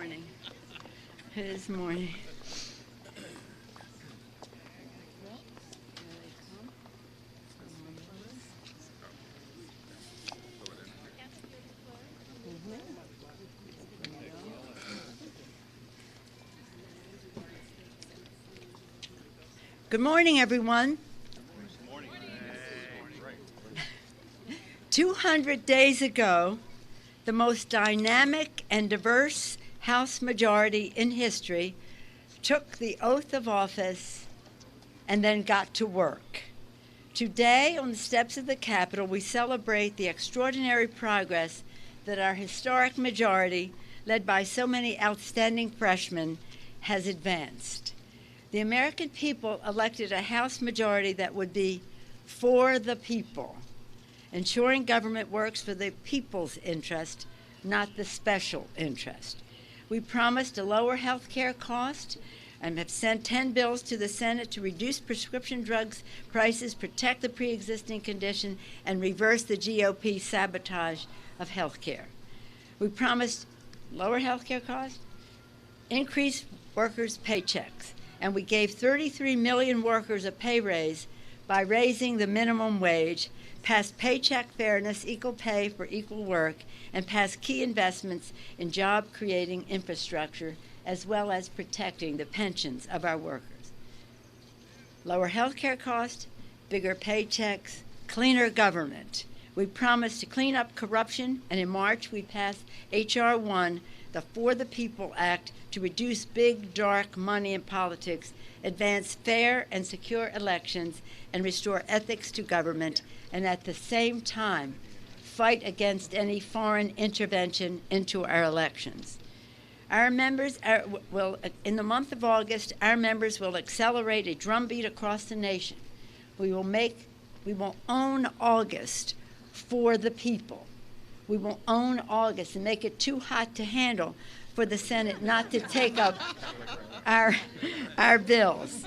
morning. It is morning. Good morning, everyone. 200 days ago, the most dynamic and diverse House majority in history took the oath of office and then got to work. Today, on the steps of the Capitol, we celebrate the extraordinary progress that our historic majority, led by so many outstanding freshmen, has advanced. The American people elected a House majority that would be for the people, ensuring government works for the people's interest, not the special interest. We promised a lower health care cost and have sent 10 bills to the Senate to reduce prescription drugs prices, protect the pre-existing condition, and reverse the GOP sabotage of health care. We promised lower health care costs, increase workers' paychecks, and we gave 33 million workers a pay raise by raising the minimum wage, passed paycheck fairness, equal pay for equal work, and passed key investments in job-creating infrastructure, as well as protecting the pensions of our workers. Lower health care costs, bigger paychecks, cleaner government. We promised to clean up corruption, and in March we passed H.R. 1, the For the People Act, to reduce big, dark money in politics, advance fair and secure elections, and restore ethics to government, and at the same time, fight against any foreign intervention into our elections. Our members in the month of August, our members will accelerate a drumbeat across the nation. We will own August for the people. We will own August and make it too hot to handle for the Senate not to take up our bills.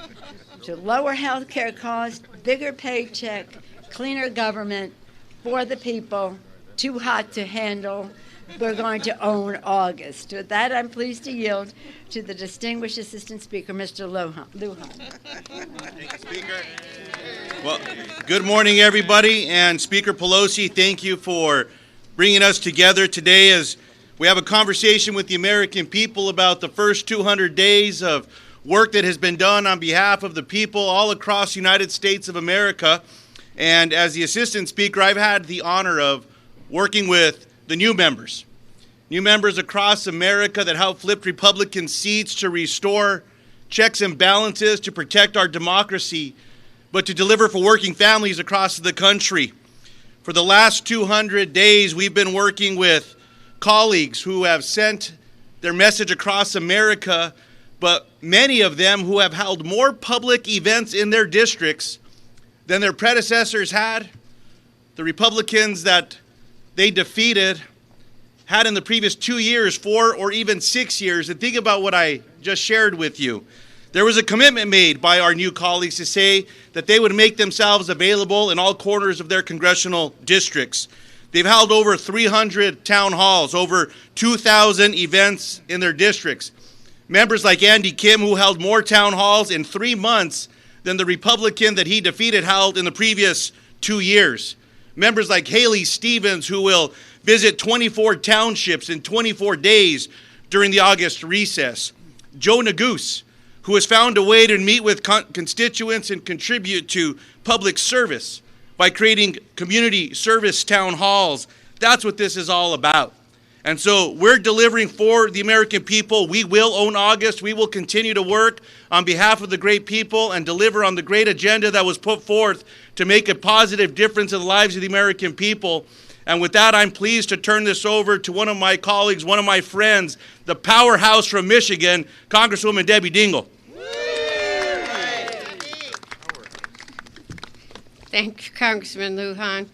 To lower health care costs, bigger paycheck, cleaner government, for the people, too hot to handle. We're going to own August. With that, I'm pleased to yield to the distinguished Assistant Speaker, Mr. Lujan. Thank you, Speaker. Well, good morning, everybody. And Speaker Pelosi, thank you for bringing us together today as we have a conversation with the American people about the first 200 days of work that has been done on behalf of the people all across the United States of America. And as the Assistant Speaker, I've had the honor of working with the new members across America that help flip Republican seats to restore checks and balances, to protect our democracy, but to deliver for working families across the country. For the last 200 days, we've been working with colleagues who have sent their message across America, but many of them who have held more public events in their districts than their predecessors had. The Republicans that they defeated had in the previous 2 years, 4 or even 6 years. And think about what I just shared with you. There was a commitment made by our new colleagues to say that they would make themselves available in all corners of their congressional districts. They've held over 300 town halls, over 2,000 events in their districts. Members like Andy Kim, who held more town halls in 3 months than the Republican that he defeated held in the previous 2 years. Members like Haley Stevens, who will visit 24 townships in 24 days during the August recess. Joe Neguse, who has found a way to meet with constituents and contribute to public service by creating community service town halls. That's what this is all about. And so we're delivering for the American people. We will own August. We will continue to work on behalf of the great people and deliver on the great agenda that was put forth to make a positive difference in the lives of the American people. And with that, I'm pleased to turn this over to one of my colleagues, one of my friends, the powerhouse from Michigan, Congresswoman Debbie Dingell. Thank you, Congressman Lujan.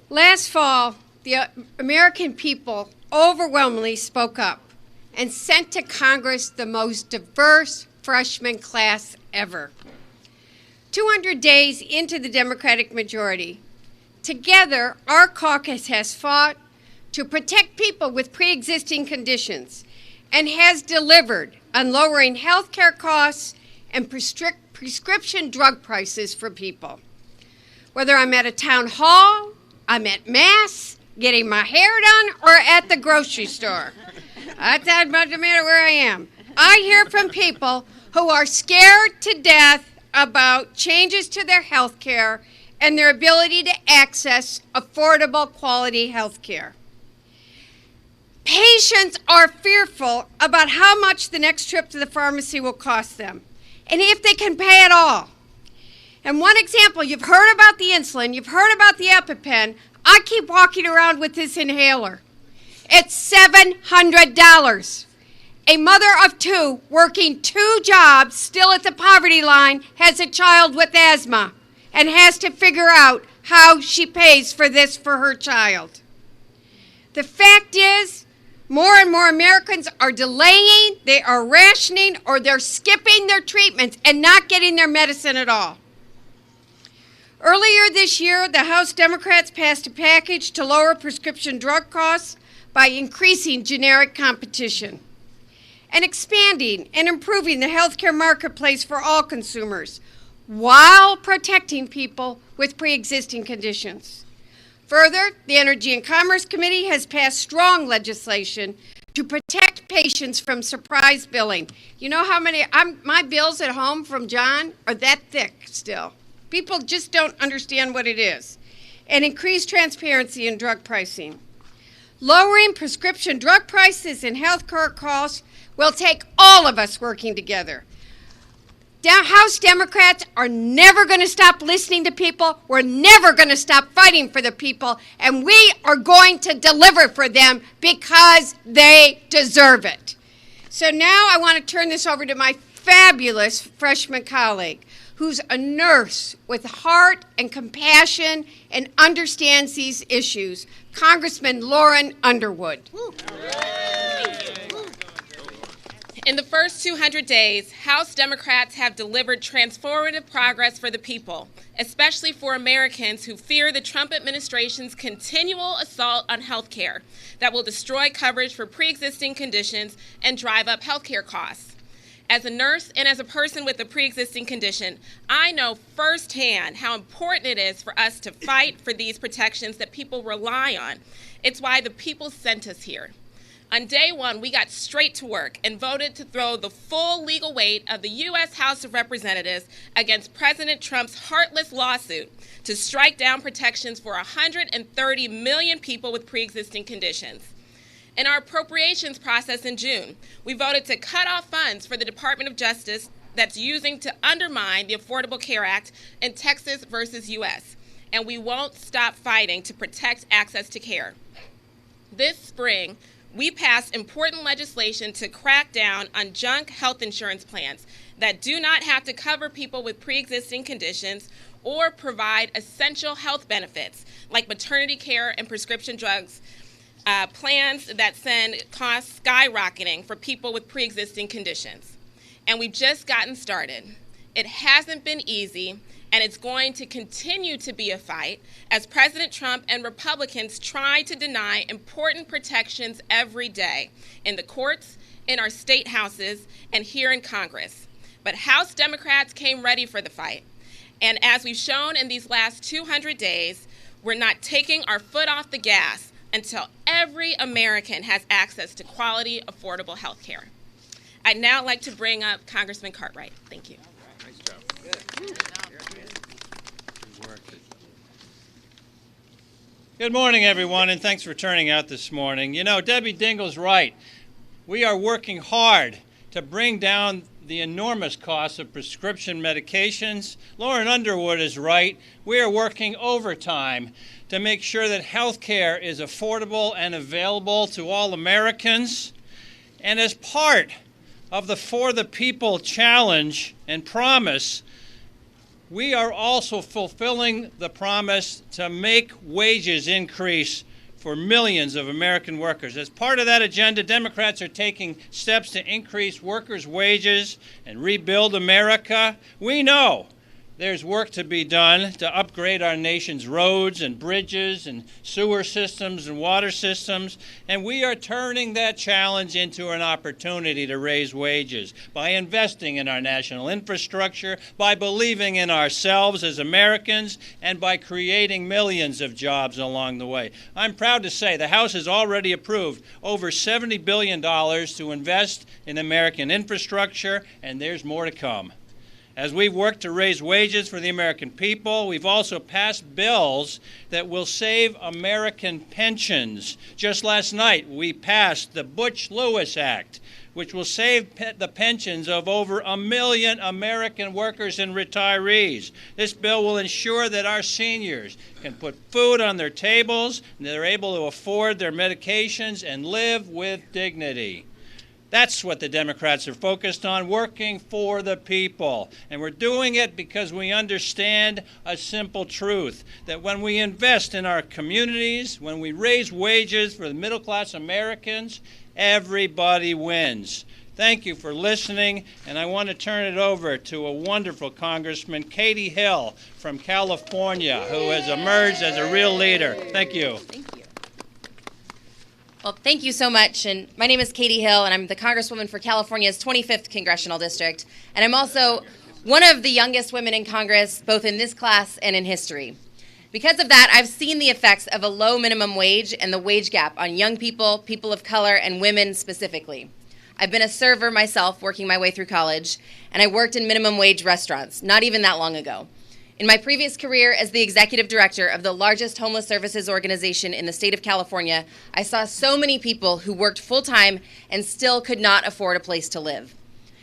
Last fall, the American people overwhelmingly spoke up and sent to Congress the most diverse freshman class ever. 200 days into the Democratic majority, together, our caucus has fought to protect people with pre-existing conditions and has delivered on lowering health care costs and prescription drug prices for people. Whether I'm at a town hall, I'm at Mass, getting my hair done, or at the grocery store. That doesn't matter where I am. I hear from people who are scared to death about changes to their health care and their ability to access affordable quality health care. Patients are fearful about how much the next trip to the pharmacy will cost them, and if they can pay at all. And one example, you've heard about the insulin, you've heard about the EpiPen. I keep walking around with this inhaler. It's $700. A mother of two working 2 jobs, still at the poverty line, has a child with asthma and has to figure out how she pays for this for her child. The fact is, more and more Americans are delaying, they are rationing, or they're skipping their treatments and not getting their medicine at all. Earlier this year, the House Democrats passed a package to lower prescription drug costs by increasing generic competition and expanding and improving the healthcare marketplace for all consumers while protecting people with pre-existing conditions. Further, the Energy and Commerce Committee has passed strong legislation to protect patients from surprise billing. You know how many, my bills at home from John are that thick still. People just don't understand what it is. And increased transparency in drug pricing. Lowering prescription drug prices and health care costs will take all of us working together. House Democrats are never going to stop listening to people. We're never going to stop fighting for the people. And we are going to deliver for them because they deserve it. So now I want to turn this over to my fabulous freshman colleague, who's a nurse with heart and compassion and understands these issues, Congressman Lauren Underwood. In the first 200 days, House Democrats have delivered transformative progress for the people, especially for Americans who fear the Trump administration's continual assault on health care that will destroy coverage for pre-existing conditions and drive up health care costs. As a nurse and as a person with a pre-existing condition, I know firsthand how important it is for us to fight for these protections that people rely on. It's why the people sent us here. On day one, we got straight to work and voted to throw the full legal weight of the U.S. House of Representatives against President Trump's heartless lawsuit to strike down protections for 130 million people with pre-existing conditions. In our appropriations process in June, we voted to cut off funds for the Department of Justice that's using to undermine the Affordable Care Act in Texas versus U.S., and we won't stop fighting to protect access to care. This spring, we passed important legislation to crack down on junk health insurance plans that do not have to cover people with pre-existing conditions or provide essential health benefits like maternity care and prescription drugs, plans that send costs skyrocketing for people with pre-existing conditions. And we've just gotten started. It hasn't been easy, and it's going to continue to be a fight as President Trump and Republicans try to deny important protections every day in the courts, in our state houses, and here in Congress. But House Democrats came ready for the fight. And as we've shown in these last 200 days, we're not taking our foot off the gas until every American has access to quality, affordable health care. I'd now like to bring up Congressman Cartwright. Thank you. Nice job. Good morning, everyone, and thanks for turning out this morning. You know, Debbie Dingell's right. We are working hard to bring down the enormous costs of prescription medications. Lauren Underwood is right. We are working overtime to make sure that health care is affordable and available to all Americans. And as part of the For the People challenge and promise, we are also fulfilling the promise to make wages increase for millions of American workers. As part of that agenda, Democrats are taking steps to increase workers' wages and rebuild America. We know There's work to be done to upgrade our nation's roads and bridges and sewer systems and water systems, and we are turning that challenge into an opportunity to raise wages by investing in our national infrastructure, by believing in ourselves as Americans, and by creating millions of jobs along the way. I'm proud to say the House has already approved over $70 billion to invest in American infrastructure, and there's more to come. As we've worked to raise wages for the American people, we've also passed bills that will save American pensions. Just last night, we passed the Butch-Lewis Act, which will save the pensions of over 1 million American workers and retirees. This bill will ensure that our seniors can put food on their tables, and they're able to afford their medications and live with dignity. That's what the Democrats are focused on, working for the people. And we're doing it because we understand a simple truth, that when we invest in our communities, when we raise wages for the middle-class Americans, everybody wins. Thank you for listening, and I want to turn it over to a wonderful Congressman, Katie Hill from California, who has emerged as a real leader. Thank you. Thank you. Well, thank you so much. And my name is Katie Hill, and I'm the Congresswoman for California's 25th Congressional District. And I'm also one of the youngest women in Congress, both in this class and in history. Because of that, I've seen the effects of a low minimum wage and the wage gap on young people, people of color, and women specifically. I've been a server myself, working my way through college, and I worked in minimum wage restaurants not even that long ago. In my previous career as the executive director of the largest homeless services organization in the state of California, I saw so many people who worked full-time and still could not afford a place to live.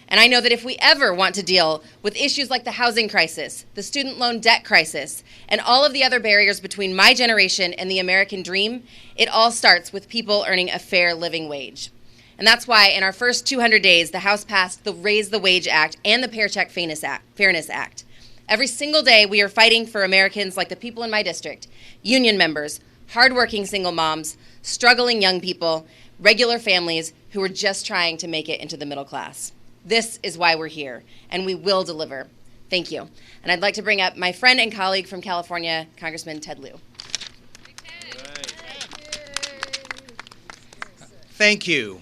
And I know that if we ever want to deal with issues like the housing crisis, the student loan debt crisis, and all of the other barriers between my generation and the American dream, it all starts with people earning a fair living wage. And that's why in our first 200 days, the House passed the Raise the Wage Act and the Paycheck Fairness Act. Every single day, we are fighting for Americans like the people in my district, union members, hardworking single moms, struggling young people, regular families who are just trying to make it into the middle class. This is why we're here, and we will deliver. Thank you. And I'd like to bring up my friend and colleague from California, Congressman Ted Lieu. Thank you.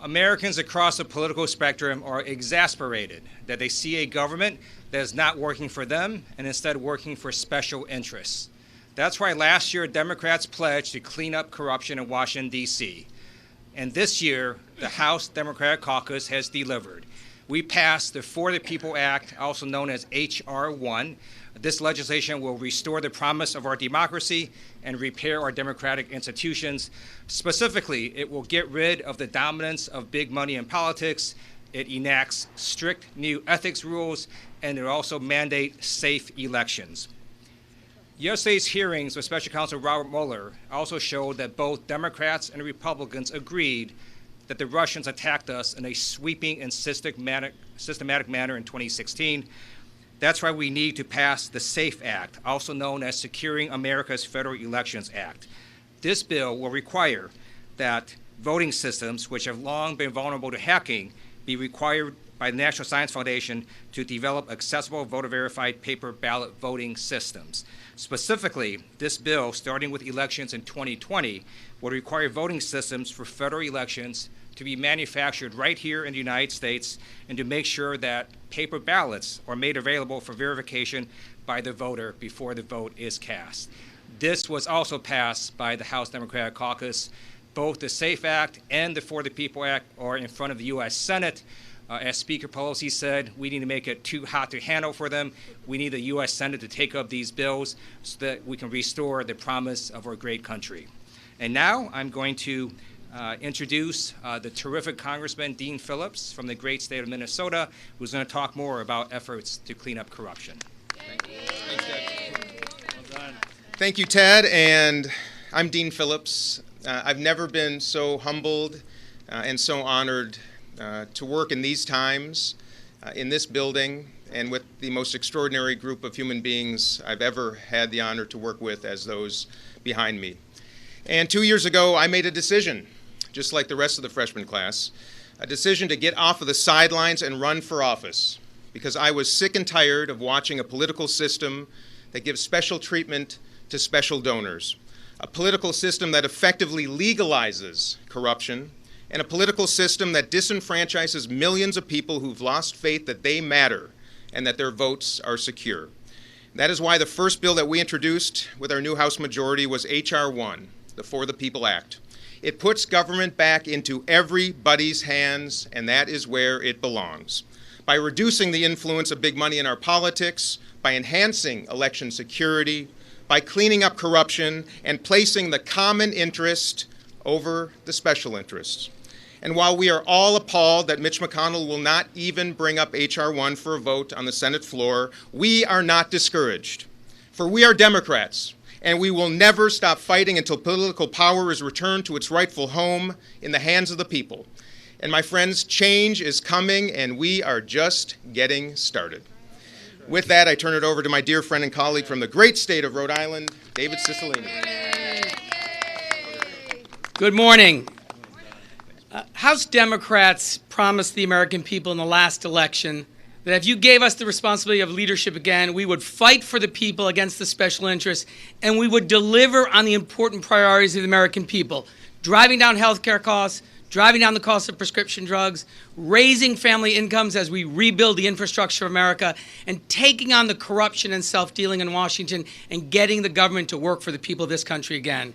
Americans across the political spectrum are exasperated that they see a government that is not working for them and instead working for special interests. That's why last year Democrats pledged to clean up corruption in Washington, D.C. And this year, the House Democratic Caucus has delivered. We passed the For the People Act, also known as H.R. 1. This legislation will restore the promise of our democracy and repair our democratic institutions. Specifically, it will get rid of the dominance of big money in politics. It enacts strict new ethics rules, and it will also mandate safe elections. Yesterday's hearings with Special Counsel Robert Mueller also showed that both Democrats and Republicans agreed that the Russians attacked us in a sweeping and systematic manner in 2016. That's why we need to pass the SAFE Act, also known as Securing America's Federal Elections Act. This bill will require that voting systems, which have long been vulnerable to hacking, be required by the National Science Foundation to develop accessible voter-verified paper ballot voting systems. Specifically, this bill, starting with elections in 2020, will require voting systems for federal elections to be manufactured right here in the United States and to make sure that paper ballots are made available for verification by the voter before the vote is cast. This was also passed by the House Democratic Caucus. Both the SAFE Act and the For the People Act are in front of the U.S. Senate. As Speaker Pelosi said, we need to make it too hot to handle for them. We need the U.S. Senate to take up these bills so that we can restore the promise of our great country. And now I'm going to introduce the terrific Congressman Dean Phillips from the great state of Minnesota, who's going to talk more about efforts to clean up corruption. Thank you, Ted, and I'm Dean Phillips. I've never been so humbled and so honored to work in these times, in this building, and with the most extraordinary group of human beings I've ever had the honor to work with as those behind me. And 2 years ago, I made a decision, just like the rest of the freshman class, a decision to get off of the sidelines and run for office, because I was sick and tired of watching a political system that gives special treatment to special donors, a political system that effectively legalizes corruption, and a political system that disenfranchises millions of people who've lost faith that they matter and that their votes are secure. That is why the first bill that we introduced with our new House majority was H.R. 1, the For the People Act. It puts government back into everybody's hands, and that is where it belongs. By reducing the influence of big money in our politics, by enhancing election security, by cleaning up corruption, and placing the common interest over the special interests. And while we are all appalled that Mitch McConnell will not even bring up H.R. 1 for a vote on the Senate floor, we are not discouraged. For we are Democrats, and we will never stop fighting until political power is returned to its rightful home in the hands of the people. And my friends, change is coming, and we are just getting started. With that, I turn it over to my dear friend and colleague from the great state of Rhode Island, David Cicilline. Good morning. House Democrats promised the American people in the last election that if you gave us the responsibility of leadership again, we would fight for the people against the special interests, and we would deliver on the important priorities of the American people: driving down health care costs, driving down the cost of prescription drugs, raising family incomes as we rebuild the infrastructure of America, and taking on the corruption and self-dealing in Washington and getting the government to work for the people of this country again.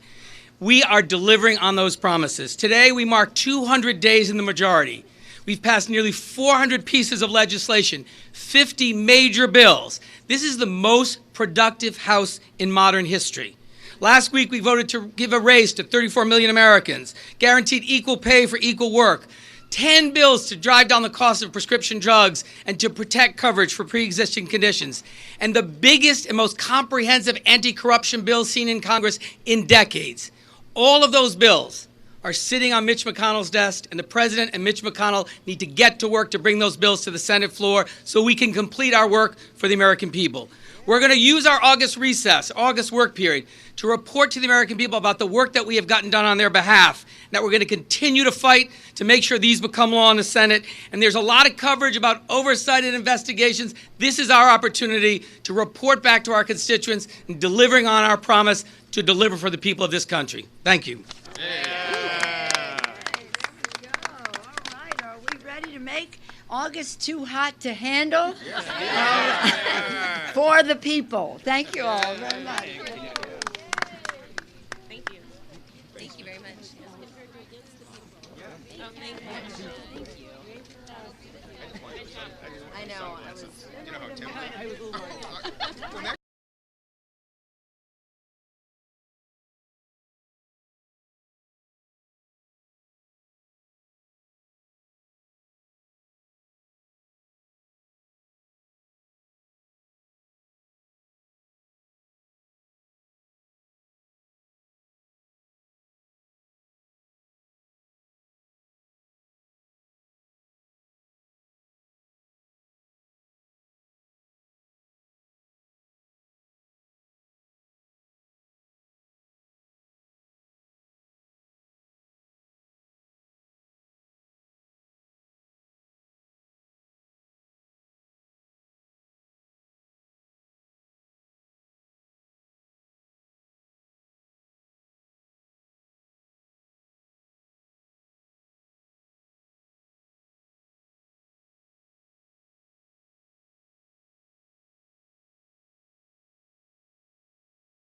We are delivering on those promises. Today, we mark 200 days in the majority. We've passed nearly 400 pieces of legislation, 50 major bills. This is the most productive House in modern history. Last week, we voted to give a raise to 34 million Americans, guaranteed equal pay for equal work, 10 bills to drive down the cost of prescription drugs and to protect coverage for pre-existing conditions, and the biggest and most comprehensive anti-corruption bill seen in Congress in decades. All of those bills are sitting on Mitch McConnell's desk, and the President and Mitch McConnell need to get to work to bring those bills to the Senate floor so we can complete our work for the American people. We're going to use our August recess, August work period, to report to the American people about the work that we have gotten done on their behalf, and that we're going to continue to fight to make sure these become law in the Senate. And there's a lot of coverage about oversight and investigations. This is our opportunity to report back to our constituents and delivering on our promise to deliver for the people of this country. Thank you. Are we ready to make August too hot to handle? For the people. Thank you all very much. Thank you. Thank you very much. Oh, thank you. I know. I was.